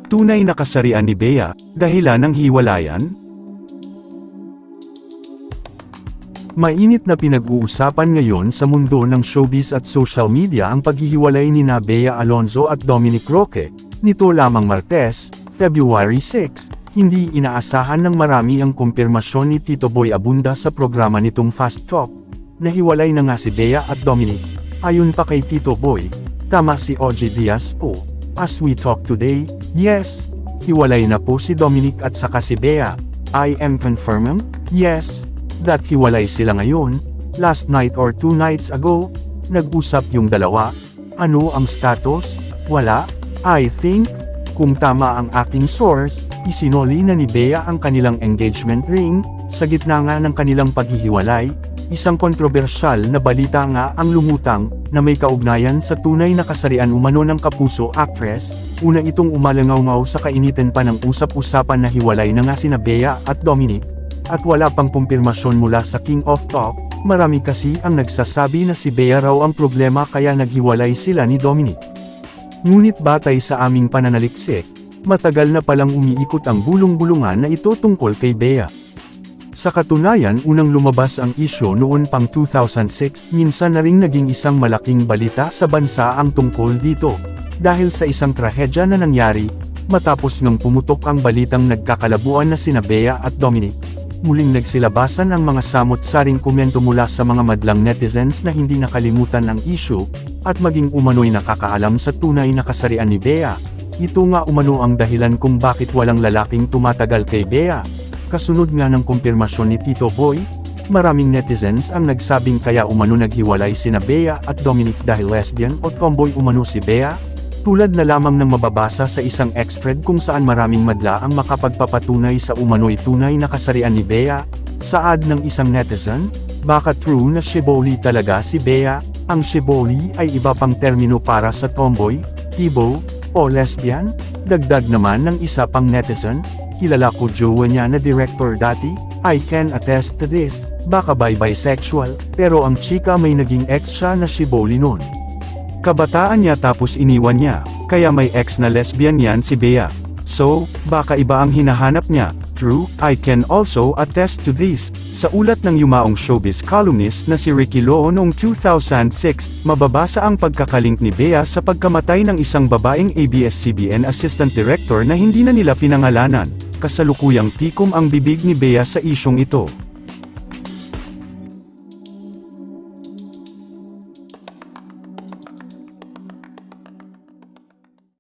Tunay na kasarian ni Bea, dahilan ng hiwalayan? Mainit na pinag-uusapan ngayon sa mundo ng showbiz at social media ang paghihiwalay ni Bea Alonzo at Dominic Roque. Nito lamang Martes, February 6, hindi inaasahan ng marami ang kumpirmasyon ni Tito Boy Abunda sa programa nitong Fast Talk. Nahiwalay na nga si Bea at Dominic. Ayon pa kay Tito Boy, tama si OG Diaz po. As we talk today, yes, hiwalay na po si Dominic at saka si Bea. I am confirming, yes, that hiwalay sila ngayon. Last night or 2 nights ago, nag-usap yung dalawa. Ano ang status? Wala. I think, kung tama ang aking source, isinoli na ni Bea ang kanilang engagement ring, sa gitna nga ng kanilang paghihiwalay. Isang kontrobersyal na balita nga ang lumutang, na may kaugnayan sa tunay na kasarian umano ng kapuso actress. Una itong umalangaw-ngaw sa kainitan pa ng usap-usapan na hiwalay na nga sina Bea at Dominic. At wala pang kumpirmasyon mula sa King of Talk, marami kasi ang nagsasabi na si Bea raw ang problema kaya naghiwalay sila ni Dominic. Ngunit batay sa aming pananaliksik, matagal na palang umiikot ang bulong-bulungan na ito tungkol kay Bea. Sa katunayan unang lumabas ang isyo noon pang 2006, minsan na ring naging isang malaking balita sa bansa ang tungkol dito. Dahil sa isang trahedya na nangyari, matapos ngang pumutok ang balitang nagkakalabuan na sina Bea at Dominic. Muling nagsilabasan ang mga samot-saring komento mula sa mga madlang netizens na hindi nakalimutan ang isyu, at maging umano'y nakakaalam sa tunay na kasarian ni Bea. Ito nga umano ang dahilan kung bakit walang lalaking tumatagal kay Bea. Kasunod nga ng kumpirmasyon ni Tito Boy, maraming netizens ang nagsabing kaya umano naghiwalay sina Bea at Dominic dahil lesbian o tomboy umano si Bea. Tulad na lamang ng mababasa sa isang X-thread kung saan maraming madla ang makapagpapatunay sa umano'y tunay na kasarian ni Bea. Saad ng isang netizen, baka true na shiboli talaga si Bea. Ang shiboli ay iba pang termino para sa tomboy, tibo, o lesbian. Dagdag naman ng isa pang netizen, kilala ko jowa niya na director dati, I can attest to this, baka bisexual, pero ang chika may naging ex siya na shiboli nun. Kabataan niya tapos iniwan niya, kaya may ex na lesbian yan si Bea. So, baka iba ang hinahanap niya. True, I can also attest to this. Sa ulat ng yumaong showbiz columnist na si Ricky Lo noong 2006, mababasa ang pagkakalink ni Bea sa pagkamatay ng isang babaeng ABS-CBN assistant director na hindi na nila pinangalanan. Kasalukuyang tikom ang bibig ni Bea sa isyong ito.